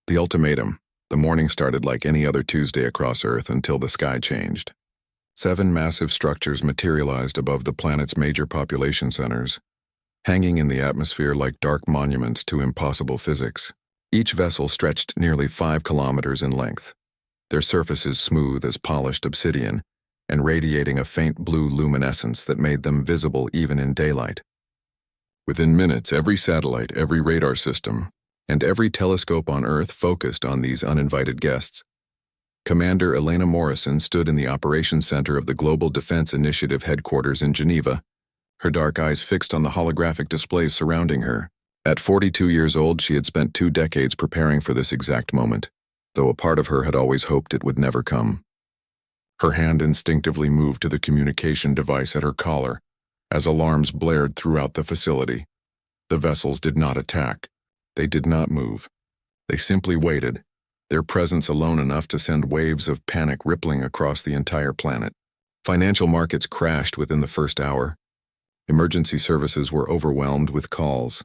The ultimatum. The morning started like any other Tuesday across Earth until the sky changed. 7 massive structures materialized above the planet's major population centers, hanging in the atmosphere like dark monuments to impossible physics. Each vessel stretched nearly 5 kilometers in length, their surfaces smooth as polished obsidian and radiating a faint blue luminescence that made them visible even in daylight. Within minutes, every satellite, every radar system, and every telescope on Earth focused on these uninvited guests. Commander Elena Morrison stood in the operations center of the Global Defense Initiative headquarters in Geneva, her dark eyes fixed on the holographic displays surrounding her. At 42 years old, she had spent 2 decades preparing for this exact moment, though a part of her had always hoped it would never come. Her hand instinctively moved to the communication device at her collar, as alarms blared throughout the facility. The vessels did not attack. They did not move. They simply waited, their presence alone enough to send waves of panic rippling across the entire planet. Financial markets crashed within the first hour. Emergency services were overwhelmed with calls.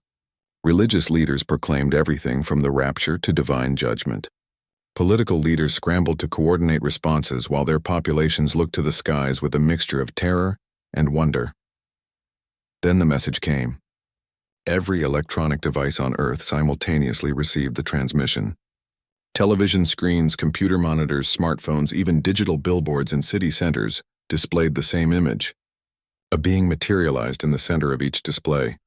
Religious leaders proclaimed everything from the rapture to divine judgment. Political leaders scrambled to coordinate responses while their populations looked to the skies with a mixture of terror and wonder. Then the message came. Every electronic device on Earth simultaneously received the transmission. Television screens, computer monitors, smartphones, even digital billboards in city centers displayed the same image. A being materialized in the center of each display,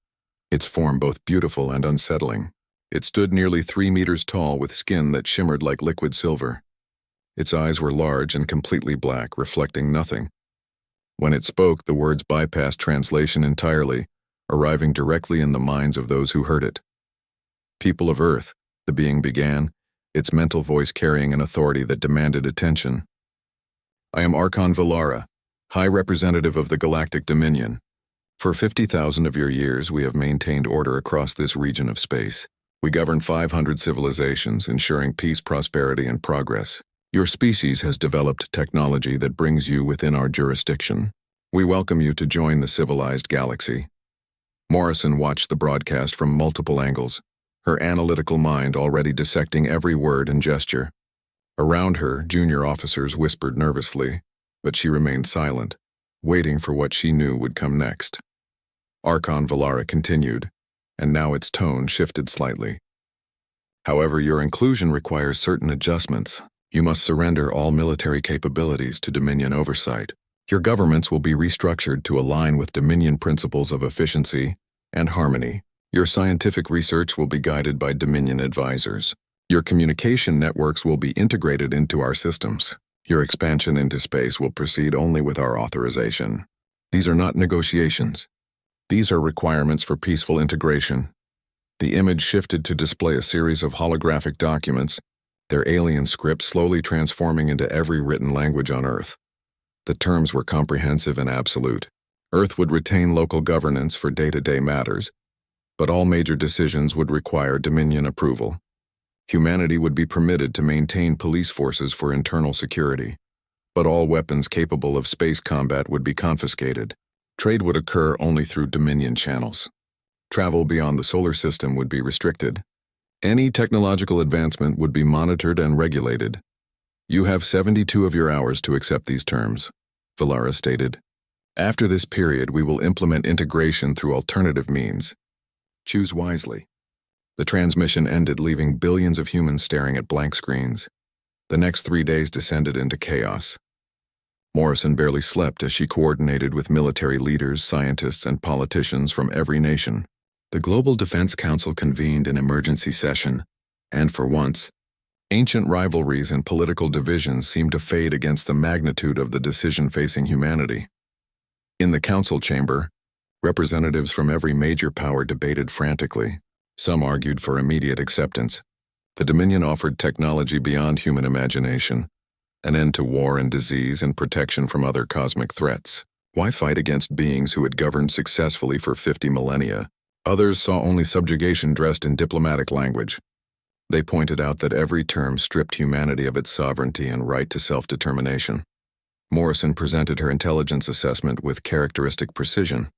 its form both beautiful and unsettling. It stood nearly 3 meters tall with skin that shimmered like liquid silver. Its eyes were large and completely black, reflecting nothing. When it spoke, the words bypassed translation entirely, arriving directly in the minds of those who heard it. People of Earth, the being began, its mental voice carrying an authority that demanded attention. I am Archon Valara, High Representative of the Galactic Dominion. For 50,000 of your years, we have maintained order across this region of space. We govern 500 civilizations, ensuring peace, prosperity, and progress. Your species has developed technology that brings you within our jurisdiction. We welcome you to join the civilized galaxy. Morrison watched the broadcast from multiple angles, her analytical mind already dissecting every word and gesture. Around her, junior officers whispered nervously, but she remained silent, waiting for what she knew would come next. Archon Valara continued, and now its tone shifted slightly. However, your inclusion requires certain adjustments. You must surrender all military capabilities to Dominion oversight. Your governments will be restructured to align with Dominion principles of efficiency and harmony. Your scientific research will be guided by Dominion advisors. Your communication networks will be integrated into our systems. Your expansion into space will proceed only with our authorization. These are not negotiations. These are requirements for peaceful integration. The image shifted to display a series of holographic documents, their alien script slowly transforming into every written language on Earth. The terms were comprehensive and absolute. Earth would retain local governance for day-to-day matters, but all major decisions would require Dominion approval. Humanity would be permitted to maintain police forces for internal security, but all weapons capable of space combat would be confiscated. Trade would occur only through Dominion channels. Travel beyond the solar system would be restricted. Any technological advancement would be monitored and regulated. You have 72 of your hours to accept these terms, Valara stated. After this period, we will implement integration through alternative means. Choose wisely. The transmission ended, leaving billions of humans staring at blank screens. The next 3 days descended into chaos. Morrison barely slept as she coordinated with military leaders, scientists, and politicians from every nation. The Global Defense Council convened an emergency session, and for once, ancient rivalries and political divisions seemed to fade against the magnitude of the decision facing humanity. In the council chamber, representatives from every major power debated frantically. Some argued for immediate acceptance. The Dominion offered technology beyond human imagination, an end to war and disease and protection from other cosmic threats. Why fight against beings who had governed successfully for 50 millennia? Others saw only subjugation dressed in diplomatic language. They pointed out that every term stripped humanity of its sovereignty and right to self-determination. Morrison presented her intelligence assessment with characteristic precision.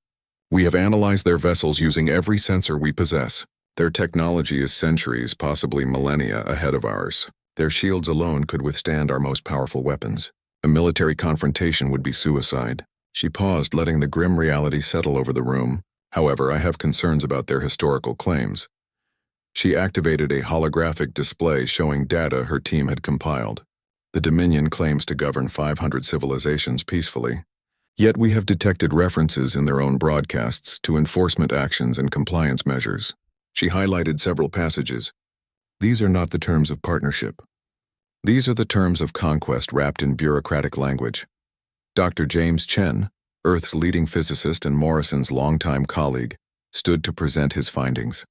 We have analyzed their vessels using every sensor we possess. Their technology is centuries, possibly millennia, ahead of ours. Their shields alone could withstand our most powerful weapons. A military confrontation would be suicide. She paused, letting the grim reality settle over the room. However, I have concerns about their historical claims. She activated a holographic display showing data her team had compiled. The Dominion claims to govern 500 civilizations peacefully. Yet we have detected references in their own broadcasts to enforcement actions and compliance measures. She highlighted several passages. These are not the terms of partnership. These are the terms of conquest wrapped in bureaucratic language. Dr. James Chen, Earth's leading physicist and Morrison's longtime colleague, stood to present his findings.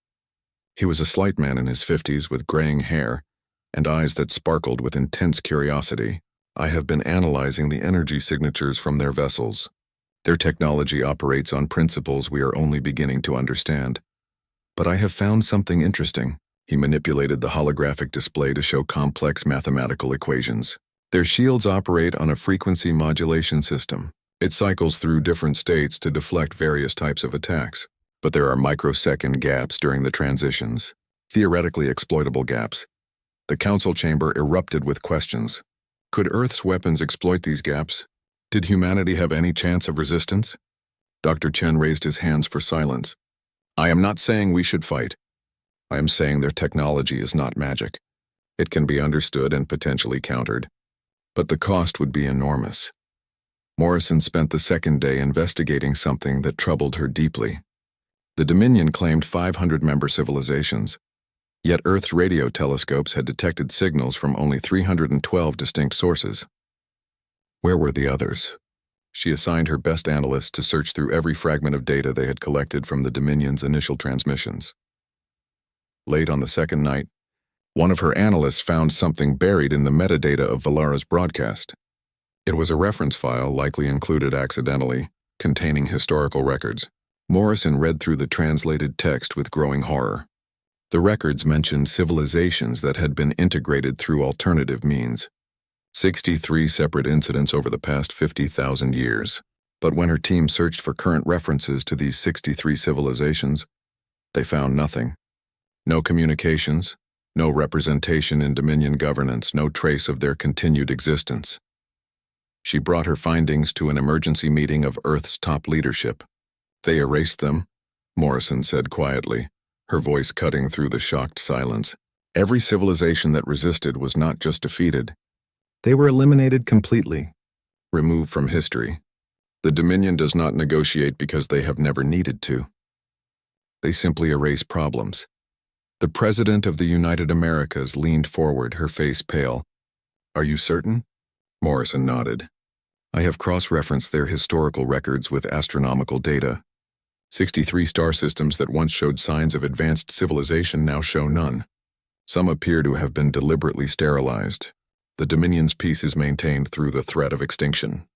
He was a slight man in his 50s with graying hair and eyes that sparkled with intense curiosity. I have been analyzing the energy signatures from their vessels. Their technology operates on principles we are only beginning to understand. But I have found something interesting. He manipulated the holographic display to show complex mathematical equations. Their shields operate on a frequency modulation system. It cycles through different states to deflect various types of attacks. But there are microsecond gaps during the transitions, theoretically exploitable gaps. The council chamber erupted with questions. Could Earth's weapons exploit these gaps? Did humanity have any chance of resistance? Dr. Chen raised his hands for silence. I am not saying we should fight. I am saying their technology is not magic. It can be understood and potentially countered. But the cost would be enormous. Morrison spent the second day investigating something that troubled her deeply. The Dominion claimed 500 member civilizations, yet Earth's radio telescopes had detected signals from only 312 distinct sources. Where were the others? She assigned her best analysts to search through every fragment of data they had collected from the Dominion's initial transmissions. Late on the second night, one of her analysts found something buried in the metadata of Valara's broadcast. It was a reference file, likely included accidentally, containing historical records. Morrison read through the translated text with growing horror. The records mentioned civilizations that had been integrated through alternative means. 63 separate incidents over the past 50,000 years. But when her team searched for current references to these 63 civilizations, they found nothing. No communications, no representation in Dominion governance, no trace of their continued existence. She brought her findings to an emergency meeting of Earth's top leadership. They erased them, Morrison said quietly, her voice cutting through the shocked silence. Every civilization that resisted was not just defeated. They were eliminated completely, removed from history. The Dominion does not negotiate because they have never needed to. They simply erase problems. The President of the United Americas leaned forward, her face pale. Are you certain? Morrison nodded. I have cross-referenced their historical records with astronomical data. 63 star systems that once showed signs of advanced civilization now show none. Some appear to have been deliberately sterilized. The Dominion's peace is maintained through the threat of extinction.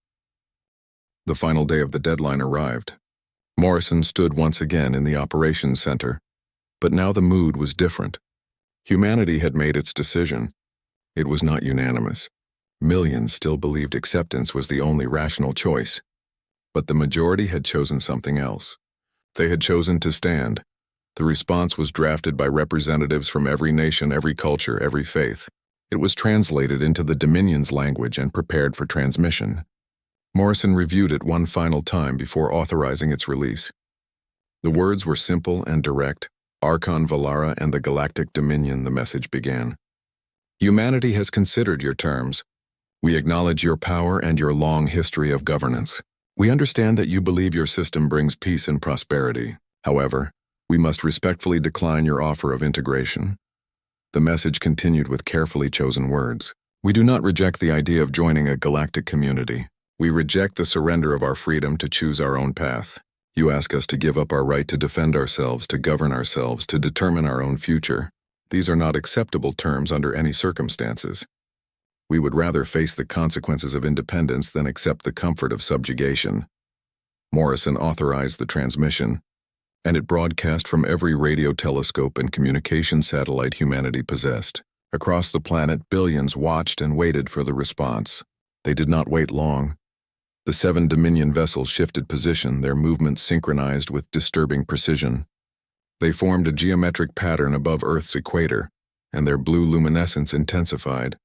The final day of the deadline arrived. Morrison stood once again in the operations center. But now the mood was different. Humanity had made its decision. It was not unanimous. Millions still believed acceptance was the only rational choice. But the majority had chosen something else. They had chosen to stand. The response was drafted by representatives from every nation, every culture, every faith. It was translated into the Dominion's language and prepared for transmission. Morrison reviewed it one final time before authorizing its release. The words were simple and direct. Archon Valara and the Galactic Dominion, the message began. Humanity has considered your terms. We acknowledge your power and your long history of governance. We understand that you believe your system brings peace and prosperity. However, we must respectfully decline your offer of integration. The message continued with carefully chosen words. We do not reject the idea of joining a galactic community. We reject the surrender of our freedom to choose our own path. You ask us to give up our right to defend ourselves, to govern ourselves, to determine our own future. These are not acceptable terms under any circumstances. We would rather face the consequences of independence than accept the comfort of subjugation. Morrison authorized the transmission, and it broadcast from every radio telescope and communication satellite humanity possessed. Across the planet, billions watched and waited for the response. They did not wait long. The 7 Dominion vessels shifted position, their movements synchronized with disturbing precision. They formed a geometric pattern above Earth's equator, and their blue luminescence intensified.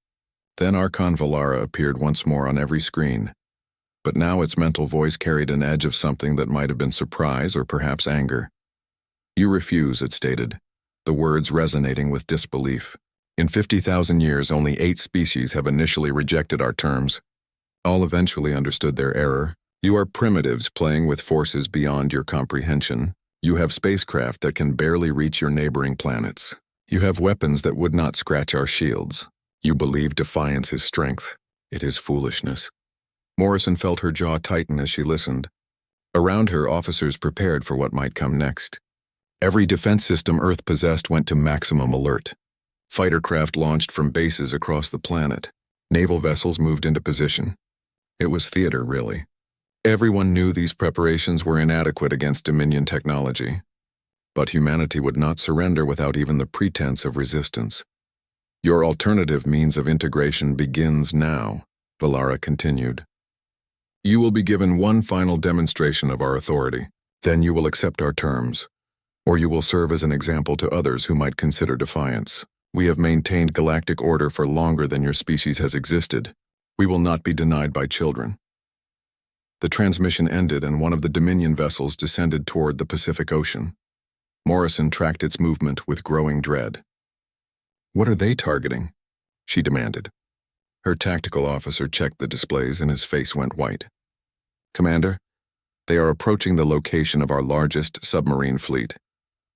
Then Archon Valara appeared once more on every screen. But now its mental voice carried an edge of something that might have been surprise or perhaps anger. "You refuse," it stated, the words resonating with disbelief. "In 50,000 years, only 8 species have initially rejected our terms. All eventually understood their error. You are primitives playing with forces beyond your comprehension. You have spacecraft that can barely reach your neighboring planets. You have weapons that would not scratch our shields. You believe defiance is strength. It is foolishness." Morrison felt her jaw tighten as she listened. Around her, officers prepared for what might come next. Every defense system Earth possessed went to maximum alert. Fighter craft launched from bases across the planet. Naval vessels moved into position. It was theater, really. Everyone knew these preparations were inadequate against Dominion technology. But humanity would not surrender without even the pretense of resistance. "Your alternative means of integration begins now," Valara continued. "You will be given one final demonstration of our authority. Then you will accept our terms. Or you will serve as an example to others who might consider defiance. We have maintained galactic order for longer than your species has existed. We will not be denied by children." The transmission ended and one of the Dominion vessels descended toward the Pacific Ocean. Morrison tracked its movement with growing dread. "What are they targeting?" she demanded. Her tactical officer checked the displays and his face went white. "Commander, they are approaching the location of our largest submarine fleet."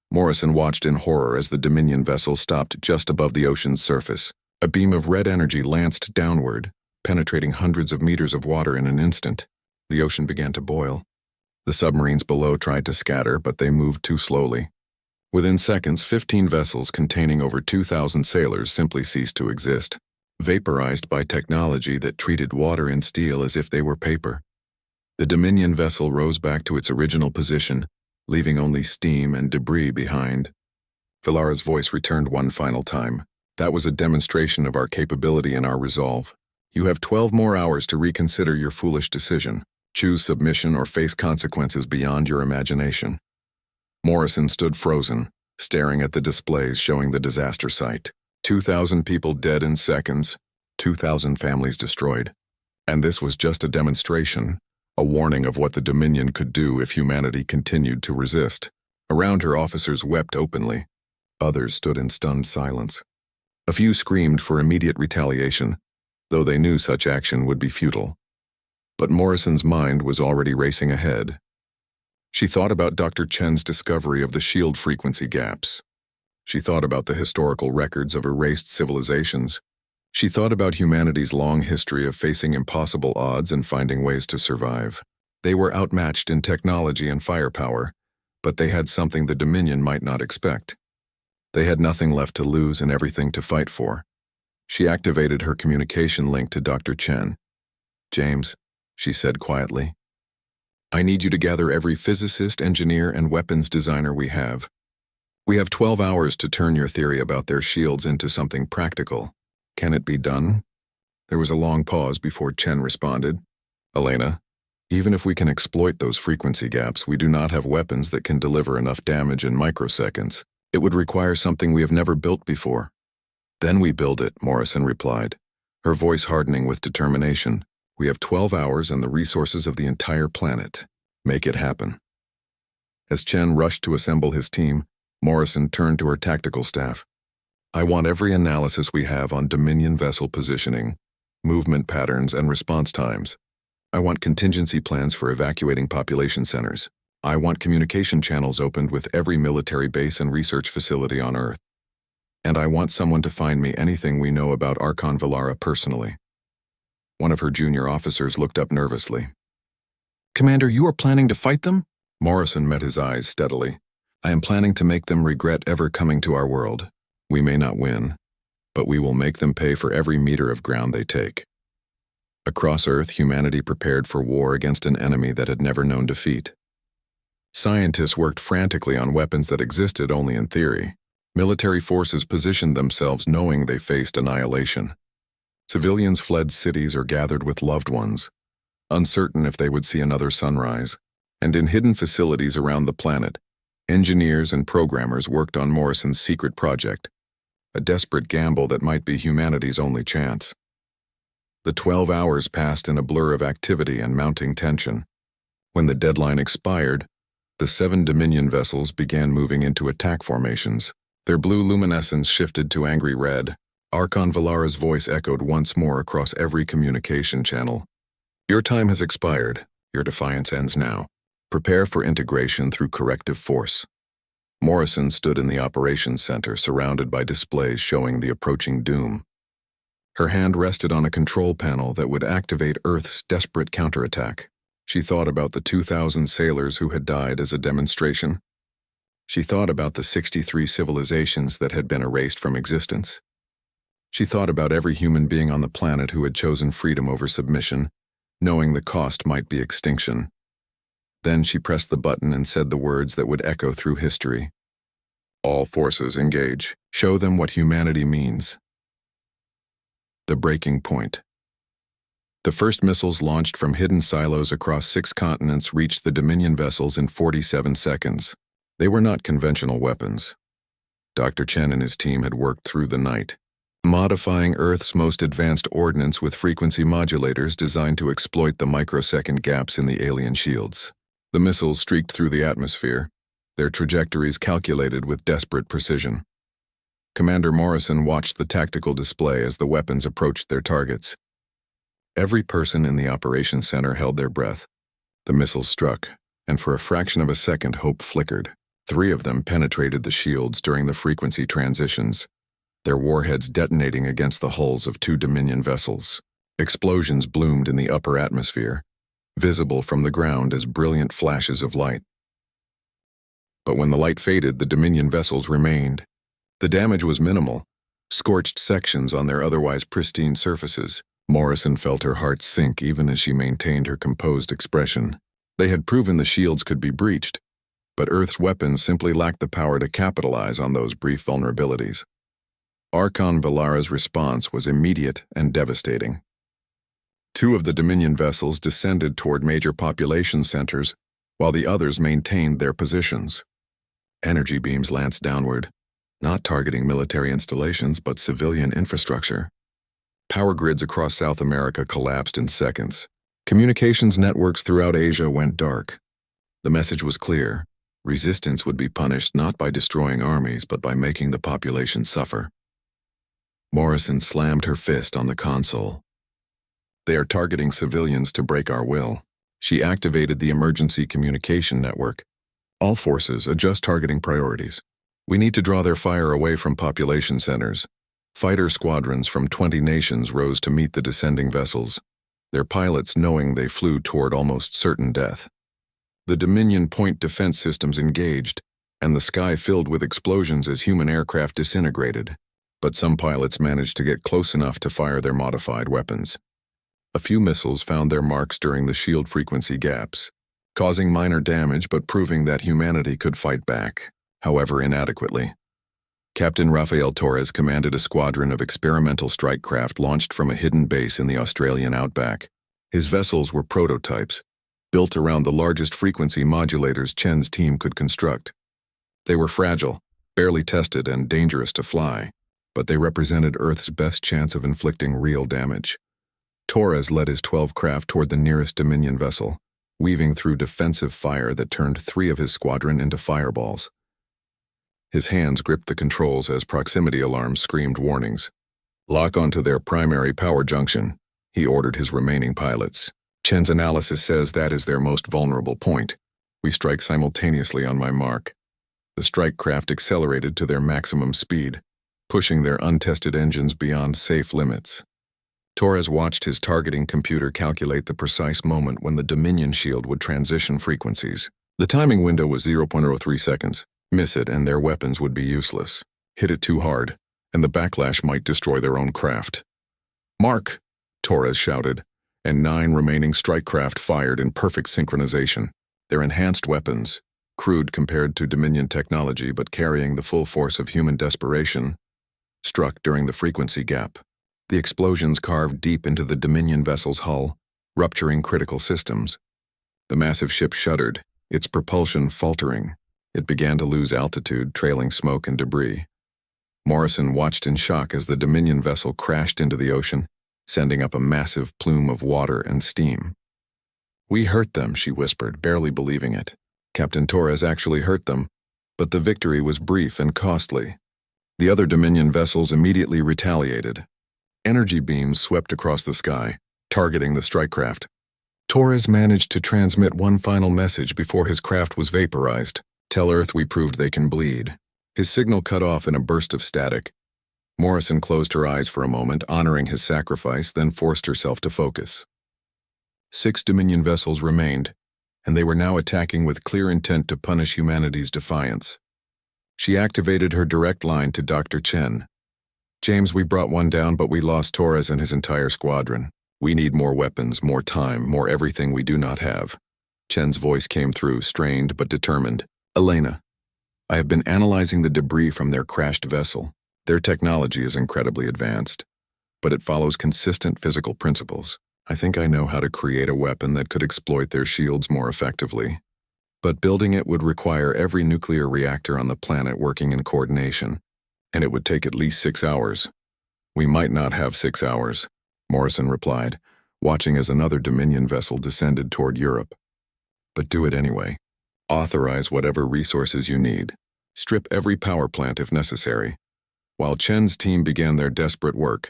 Morrison watched in horror as the Dominion vessel stopped just above the ocean's surface. A beam of red energy lanced downward, penetrating hundreds of meters of water in an instant. The ocean began to boil. The submarines below tried to scatter, but they moved too slowly. Within seconds, 15 vessels containing over 2,000 sailors simply ceased to exist, vaporized by technology that treated water and steel as if they were paper. The Dominion vessel rose back to its original position, leaving only steam and debris behind. Valara's voice returned one final time. "That was a demonstration of our capability and our resolve. You have 12 more hours to reconsider your foolish decision. Choose submission or face consequences beyond your imagination." Morrison stood frozen, staring at the displays showing the disaster site. 2,000 people dead in seconds, 2,000 families destroyed. And this was just a demonstration, a warning of what the Dominion could do if humanity continued to resist. Around her, officers wept openly. Others stood in stunned silence. A few screamed for immediate retaliation, though they knew such action would be futile. But Morrison's mind was already racing ahead. She thought about Dr. Chen's discovery of the shield frequency gaps. She thought about the historical records of erased civilizations. She thought about humanity's long history of facing impossible odds and finding ways to survive. They were outmatched in technology and firepower, but they had something the Dominion might not expect. They had nothing left to lose and everything to fight for. She activated her communication link to Dr. Chen. "James," she said quietly, "I need you to gather every physicist, engineer, and weapons designer we have. We have 12 hours to turn your theory about their shields into something practical. Can it be done?" There was a long pause before Chen responded. "Elena, even if we can exploit those frequency gaps, we do not have weapons that can deliver enough damage in microseconds. It would require something we have never built before." "Then we build it," Morrison replied, her voice hardening with determination. "We have 12 hours and the resources of the entire planet. Make it happen." As Chen rushed to assemble his team, Morrison turned to her tactical staff. "I want every analysis we have on Dominion vessel positioning, movement patterns, and response times. I want contingency plans for evacuating population centers. I want communication channels opened with every military base and research facility on Earth. And I want someone to find me anything we know about Archon Valara personally." One of her junior officers looked up nervously. "Commander, you are planning to fight them?" Morrison met his eyes steadily. "I am planning to make them regret ever coming to our world. We may not win, but we will make them pay for every meter of ground they take." Across Earth, humanity prepared for war against an enemy that had never known defeat. Scientists worked frantically on weapons that existed only in theory. Military forces positioned themselves knowing they faced annihilation. Civilians fled cities or gathered with loved ones, uncertain if they would see another sunrise. And in hidden facilities around the planet, Engineers and programmers worked on Morrison's secret project, a desperate gamble that might be humanity's only chance. The 12 hours passed in a blur of activity and mounting tension. When the deadline expired, the 7 Dominion vessels began moving into attack formations. Their blue luminescence shifted to angry red. Archon Valara's voice echoed once more across every communication channel. Your time has expired. Your defiance ends now. Prepare for integration through corrective force. Morrison stood in the operations center, surrounded by displays showing the approaching doom. Her hand rested on a control panel that would activate Earth's desperate counterattack. She thought about the 2,000 sailors who had died as a demonstration. She thought about the 63 civilizations that had been erased from existence. She thought about every human being on the planet who had chosen freedom over submission, knowing the cost might be extinction. Then she pressed the button and said the words that would echo through history. All forces engage. Show them what humanity means. The breaking point. The first missiles launched from hidden silos across 6 continents reached the Dominion vessels in 47 seconds. They were not conventional weapons. Dr. Chen and his team had worked through the night, modifying Earth's most advanced ordnance with frequency modulators designed to exploit the microsecond gaps in the alien shields. The missiles streaked through the atmosphere, their trajectories calculated with desperate precision. Commander Morrison watched the tactical display as the weapons approached their targets. Every person in the operations center held their breath. The missiles struck, and for a fraction of a second hope flickered. 3 of them penetrated the shields during the frequency transitions, their warheads detonating against the hulls of 2 Dominion vessels. Explosions bloomed in the upper atmosphere, visible from the ground as brilliant flashes of light. But when the light faded, the Dominion vessels remained. The damage was minimal, scorched sections on their otherwise pristine surfaces. Morrison felt her heart sink even as she maintained her composed expression. They had proven the shields could be breached, but Earth's weapons simply lacked the power to capitalize on those brief vulnerabilities. Archon Valara's response was immediate and devastating. 2 of the Dominion vessels descended toward major population centers, while the others maintained their positions. Energy beams lanced downward, not targeting military installations but civilian infrastructure. Power grids across South America collapsed in seconds. Communications networks throughout Asia went dark. The message was clear. Resistance would be punished not by destroying armies but by making the population suffer. Morrison slammed her fist on the console. They are targeting civilians to break our will. She activated the emergency communication network. All forces adjust targeting priorities. We need to draw their fire away from population centers. Fighter squadrons from 20 nations rose to meet the descending vessels, their pilots knowing they flew toward almost certain death. The Dominion point defense systems engaged, and the sky filled with explosions as human aircraft disintegrated. But some pilots managed to get close enough to fire their modified weapons. A few missiles found their marks during the shield frequency gaps, causing minor damage but proving that humanity could fight back, however inadequately. Captain Rafael Torres commanded a squadron of experimental strike craft launched from a hidden base in the Australian outback. His vessels were prototypes, built around the largest frequency modulators Chen's team could construct. They were fragile, barely tested, and dangerous to fly, but they represented Earth's best chance of inflicting real damage. Torres led his 12 craft toward the nearest Dominion vessel, weaving through defensive fire that turned 3 of his squadron into fireballs. His hands gripped the controls as proximity alarms screamed warnings. Lock onto their primary power junction, he ordered his remaining pilots. Chen's analysis says that is their most vulnerable point. We strike simultaneously on my mark. The strike craft accelerated to their maximum speed, pushing their untested engines beyond safe limits. Torres watched his targeting computer calculate the precise moment when the Dominion shield would transition frequencies. The timing window was 0.03 seconds. Miss it and their weapons would be useless. Hit it too hard, and the backlash might destroy their own craft. "Mark!" Torres shouted, and 9 remaining strike craft fired in perfect synchronization. Their enhanced weapons, crude compared to Dominion technology but carrying the full force of human desperation, struck during the frequency gap. The explosions carved deep into the Dominion vessel's hull, rupturing critical systems. The massive ship shuddered, its propulsion faltering. It began to lose altitude, trailing smoke and debris. Morrison watched in shock as the Dominion vessel crashed into the ocean, sending up a massive plume of water and steam. "We hurt them," she whispered, barely believing it. Captain Torres actually hurt them, but the victory was brief and costly. The other Dominion vessels immediately retaliated. Energy beams swept across the sky, targeting the strike craft. Torres managed to transmit one final message before his craft was vaporized. "Tell Earth we proved they can bleed." His signal cut off in a burst of static. Morrison closed her eyes for a moment, honoring his sacrifice, then forced herself to focus. 6 Dominion vessels remained, and they were now attacking with clear intent to punish humanity's defiance. She activated her direct line to Dr. Chen. "James, we brought one down, but we lost Torres and his entire squadron. We need more weapons, more time, more everything we do not have." Chen's voice came through, strained but determined. "Elena, I have been analyzing the debris from their crashed vessel. Their technology is incredibly advanced, but it follows consistent physical principles. I think I know how to create a weapon that could exploit their shields more effectively. But building it would require every nuclear reactor on the planet working in coordination, and it would take at least 6 hours. We might not have 6 hours," Morrison replied, watching as another Dominion vessel descended toward Europe. "But do it anyway. Authorize whatever resources you need. Strip every power plant if necessary." While Chen's team began their desperate work,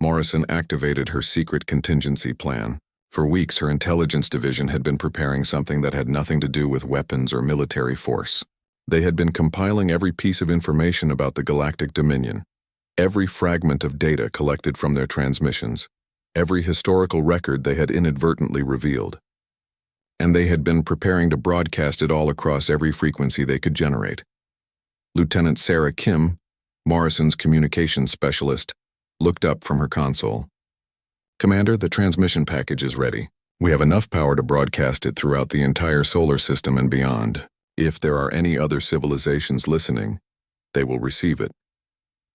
Morrison activated her secret contingency plan. For weeks, her intelligence division had been preparing something that had nothing to do with weapons or military force. They had been compiling every piece of information about the Galactic Dominion, every fragment of data collected from their transmissions, every historical record they had inadvertently revealed. And they had been preparing to broadcast it all across every frequency they could generate. Lieutenant Sarah Kim, Morrison's communications specialist, looked up from her console. "Commander, the transmission package is ready. We have enough power to broadcast it throughout the entire solar system and beyond. If there are any other civilizations listening, they will receive it."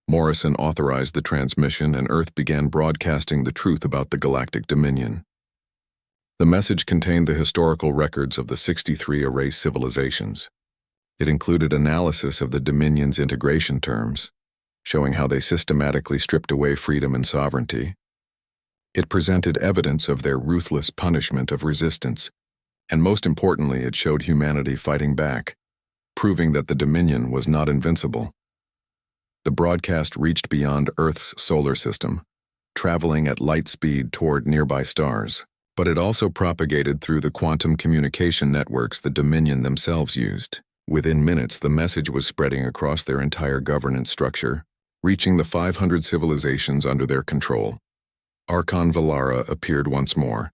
Morrison authorized the transmission, and Earth began broadcasting the truth about the Galactic Dominion. The message contained the historical records of the 63 erased civilizations. It included analysis of the Dominion's integration terms, showing how they systematically stripped away freedom and sovereignty. It presented evidence of their ruthless punishment of resistance, and most importantly, it showed humanity fighting back, proving that the Dominion was not invincible. The broadcast reached beyond Earth's solar system, traveling at light speed toward nearby stars, but it also propagated through the quantum communication networks the Dominion themselves used. Within minutes, the message was spreading across their entire governance structure, reaching the 500 civilizations under their control. Archon Valara appeared once more,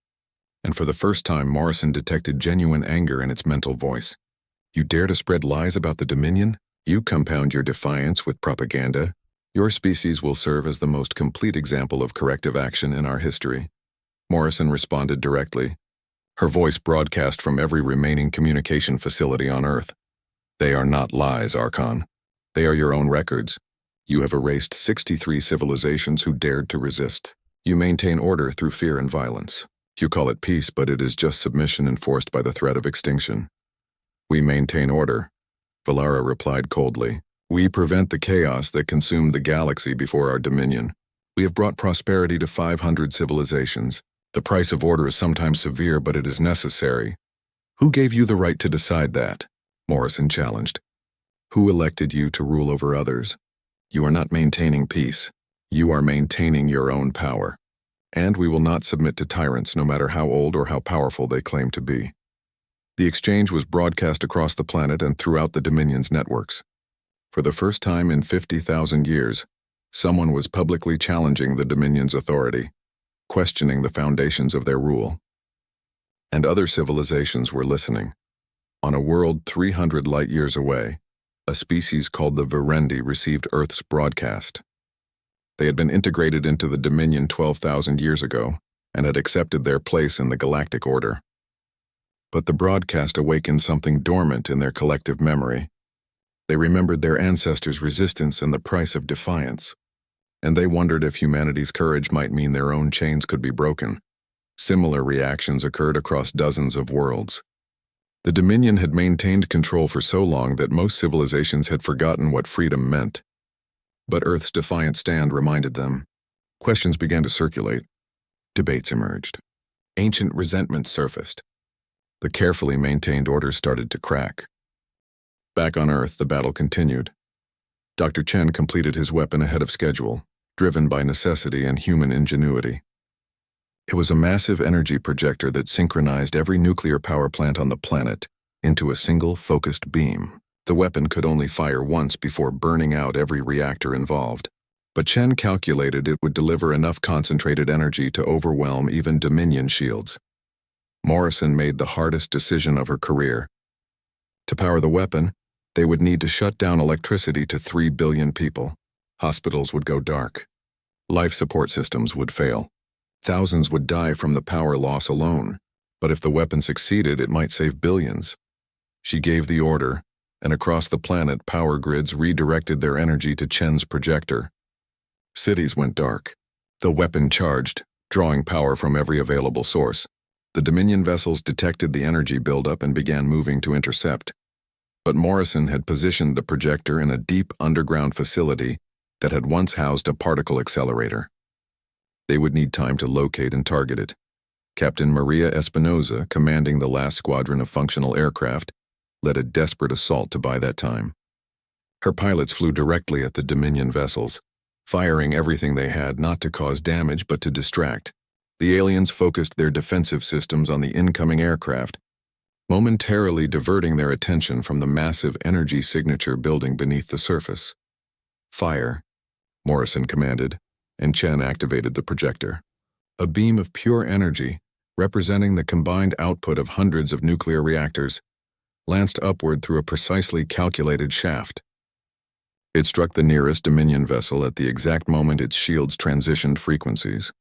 and for the first time Morrison detected genuine anger in its mental voice. "You dare to spread lies about the Dominion? You compound your defiance with propaganda. Your species will serve as the most complete example of corrective action in our history." Morrison responded directly, her voice broadcast from every remaining communication facility on Earth. "They are not lies, Archon. They are your own records. You have erased 63 civilizations who dared to resist. You maintain order through fear and violence. You call it peace, but it is just submission enforced by the threat of extinction." "We maintain order," Valara replied coldly. "We prevent the chaos that consumed the galaxy before our dominion. We have brought prosperity to 500 civilizations. The price of order is sometimes severe, but it is necessary." "Who gave you the right to decide that?" Morrison challenged. "Who elected you to rule over others? You are not maintaining peace. You are maintaining your own power. And we will not submit to tyrants, no matter how old or how powerful they claim to be." The exchange was broadcast across the planet and throughout the Dominion's networks. For the first time in 50,000 years, someone was publicly challenging the Dominion's authority, questioning the foundations of their rule. And other civilizations were listening. On a world 300 light-years away, a species called the Virendi received Earth's broadcast. They had been integrated into the Dominion 12,000 years ago and had accepted their place in the galactic order. But the broadcast awakened something dormant in their collective memory. They remembered their ancestors' resistance and the price of defiance, and they wondered if humanity's courage might mean their own chains could be broken. Similar reactions occurred across dozens of worlds. The Dominion had maintained control for so long that most civilizations had forgotten what freedom meant. But Earth's defiant stand reminded them. Questions began to circulate. Debates emerged. Ancient resentments surfaced. The carefully maintained order started to crack. Back on Earth, the battle continued. Dr. Chen completed his weapon ahead of schedule, driven by necessity and human ingenuity. It was a massive energy projector that synchronized every nuclear power plant on the planet into a single focused beam. The weapon could only fire once before burning out every reactor involved. But Chen calculated it would deliver enough concentrated energy to overwhelm even Dominion shields. Morrison made the hardest decision of her career. To power the weapon, they would need to shut down electricity to 3 billion people. Hospitals would go dark. Life support systems would fail. Thousands would die from the power loss alone. But if the weapon succeeded, it might save billions. She gave the order, and across the planet, power grids redirected their energy to Chen's projector. Cities went dark. The weapon charged, drawing power from every available source. The Dominion vessels detected the energy buildup and began moving to intercept. But Morrison had positioned the projector in a deep underground facility that had once housed a particle accelerator. They would need time to locate and target it. Captain Maria Espinosa, commanding the last squadron of functional aircraft, led a desperate assault to buy that time. Her pilots flew directly at the Dominion vessels, firing everything they had not to cause damage but to distract. The aliens focused their defensive systems on the incoming aircraft, momentarily diverting their attention from the massive energy signature building beneath the surface. Fire, Morrison commanded, and Chen activated the projector. A beam of pure energy, representing the combined output of hundreds of nuclear reactors, lanced upward through a precisely calculated shaft. It struck the nearest Dominion vessel at the exact moment its shields transitioned frequencies.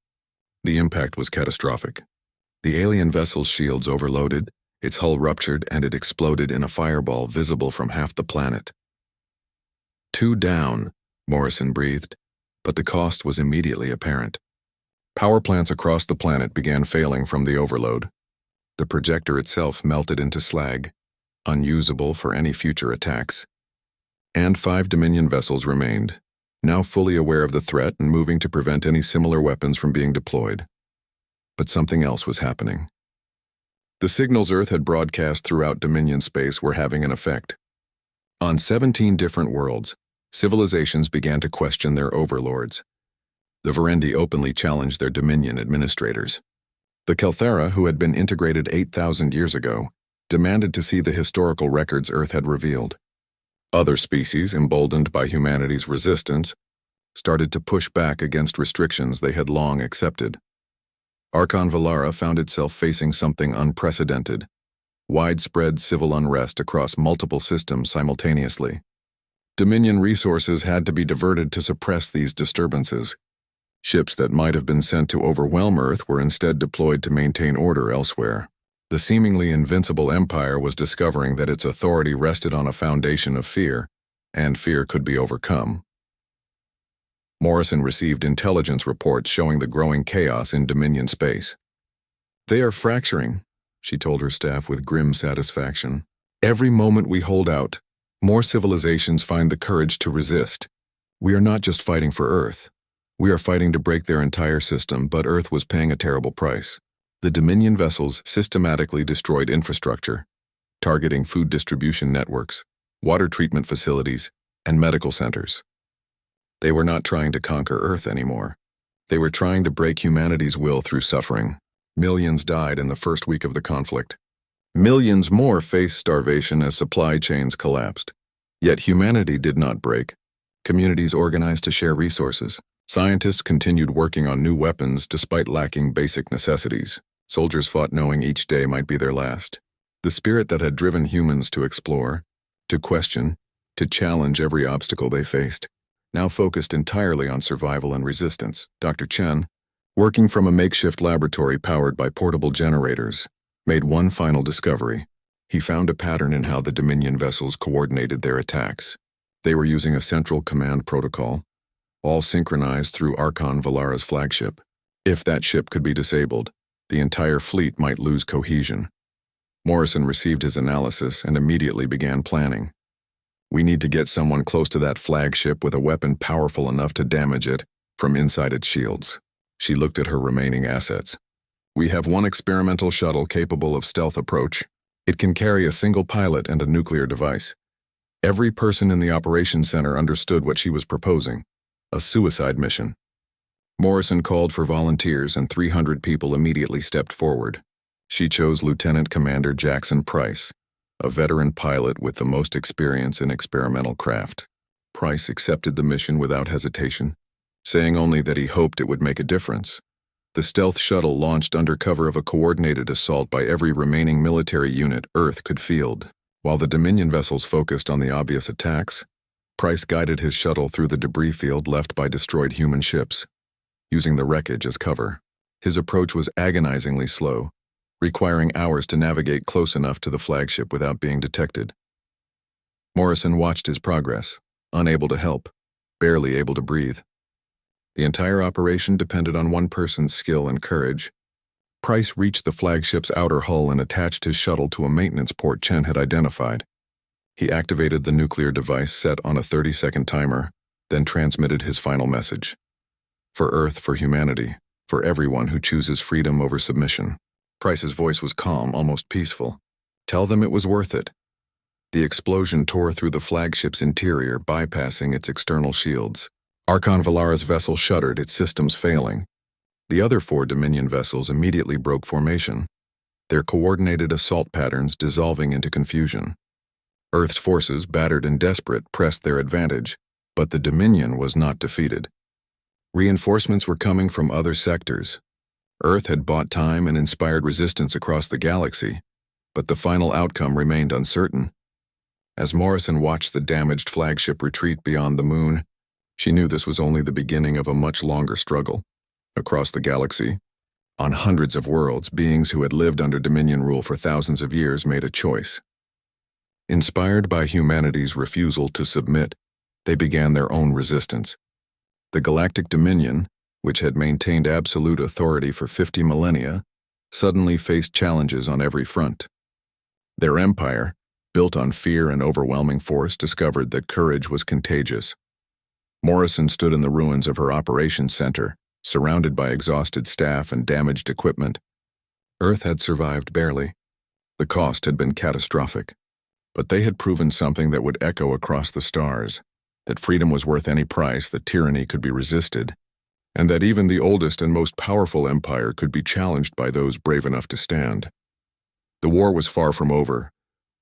The impact was catastrophic. The alien vessel's shields overloaded, its hull ruptured, and it exploded in a fireball visible from half the planet. 2 down, Morrison breathed, but the cost was immediately apparent. Power plants across the planet began failing from the overload. The projector itself melted into slag, unusable for any future attacks. And 5 Dominion vessels remained, now fully aware of the threat and moving to prevent any similar weapons from being deployed. But something else was happening. The signals Earth had broadcast throughout Dominion space were having an effect. On 17 different worlds, civilizations began to question their overlords. The Verendi openly challenged their Dominion administrators. The Kelthera, who had been integrated 8,000 years ago, demanded to see the historical records Earth had revealed. Other species, emboldened by humanity's resistance, started to push back against restrictions they had long accepted. Archon Valara found itself facing something unprecedented: widespread civil unrest across multiple systems simultaneously. Dominion resources had to be diverted to suppress these disturbances. Ships that might have been sent to overwhelm Earth were instead deployed to maintain order elsewhere. The seemingly invincible empire was discovering that its authority rested on a foundation of fear, and fear could be overcome. Morrison received intelligence reports showing the growing chaos in Dominion space. "They are fracturing," she told her staff with grim satisfaction. "Every moment we hold out, more civilizations find the courage to resist. We are not just fighting for Earth. We are fighting to break their entire system, but Earth was paying a terrible price." The Dominion vessels systematically destroyed infrastructure, targeting food distribution networks, water treatment facilities, and medical centers. They were not trying to conquer Earth anymore. They were trying to break humanity's will through suffering. Millions died in the first week of the conflict. Millions more faced starvation as supply chains collapsed. Yet humanity did not break. Communities organized to share resources. Scientists continued working on new weapons despite lacking basic necessities. Soldiers fought knowing each day might be their last. The spirit that had driven humans to explore, to question, to challenge every obstacle they faced, now focused entirely on survival and resistance. Dr. Chen, working from a makeshift laboratory powered by portable generators, made one final discovery. He found a pattern in how the Dominion vessels coordinated their attacks. They were using a central command protocol, all synchronized through Archon Valara's flagship. If that ship could be disabled, the entire fleet might lose cohesion. Morrison received his analysis and immediately began planning. We need to get someone close to that flagship with a weapon powerful enough to damage it from inside its shields. She looked at her remaining assets. We have one experimental shuttle capable of stealth approach. It can carry a single pilot and a nuclear device. Every person in the operations center understood what she was proposing: a suicide mission. Morrison called for volunteers and 300 people immediately stepped forward. She chose Lieutenant Commander Jackson Price, a veteran pilot with the most experience in experimental craft. Price accepted the mission without hesitation, saying only that he hoped it would make a difference. The stealth shuttle launched under cover of a coordinated assault by every remaining military unit Earth could field. While the Dominion vessels focused on the obvious attacks, Price guided his shuttle through the debris field left by destroyed human ships, using the wreckage as cover. His approach was agonizingly slow, requiring hours to navigate close enough to the flagship without being detected. Morrison watched his progress, unable to help, barely able to breathe. The entire operation depended on one person's skill and courage. Price reached the flagship's outer hull and attached his shuttle to a maintenance port Chen had identified. He activated the nuclear device set on a 30-second timer, then transmitted his final message. For Earth, for humanity, for everyone who chooses freedom over submission. Price's voice was calm, almost peaceful. Tell them it was worth it. The explosion tore through the flagship's interior, bypassing its external shields. Archon Valara's vessel shuddered, its systems failing. The other 4 Dominion vessels immediately broke formation, their coordinated assault patterns dissolving into confusion. Earth's forces, battered and desperate, pressed their advantage, but the Dominion was not defeated. Reinforcements were coming from other sectors. Earth had bought time and inspired resistance across the galaxy, but the final outcome remained uncertain. As Morrison watched the damaged flagship retreat beyond the moon, she knew this was only the beginning of a much longer struggle. Across the galaxy, on hundreds of worlds, beings who had lived under Dominion rule for thousands of years made a choice. Inspired by humanity's refusal to submit, they began their own resistance. The Galactic Dominion, which had maintained absolute authority for 50 millennia, suddenly faced challenges on every front. Their empire, built on fear and overwhelming force, discovered that courage was contagious. Morrison stood in the ruins of her operations center, surrounded by exhausted staff and damaged equipment. Earth had survived barely. The cost had been catastrophic. But they had proven something that would echo across the stars, that freedom was worth any price, that tyranny could be resisted, and that even the oldest and most powerful empire could be challenged by those brave enough to stand. The war was far from over,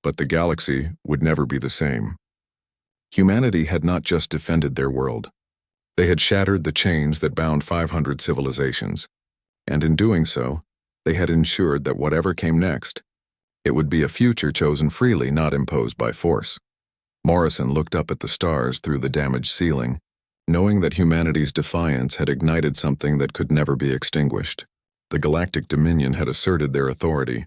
but the galaxy would never be the same. Humanity had not just defended their world. They had shattered the chains that bound 500 civilizations, and in doing so, they had ensured that whatever came next, it would be a future chosen freely, not imposed by force. Morrison looked up at the stars through the damaged ceiling, knowing that humanity's defiance had ignited something that could never be extinguished. The Galactic Dominion had asserted their authority,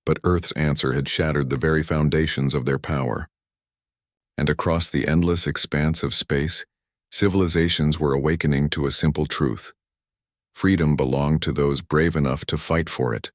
but Earth's answer had shattered the very foundations of their power. And across the endless expanse of space, civilizations were awakening to a simple truth. Freedom belonged to those brave enough to fight for it.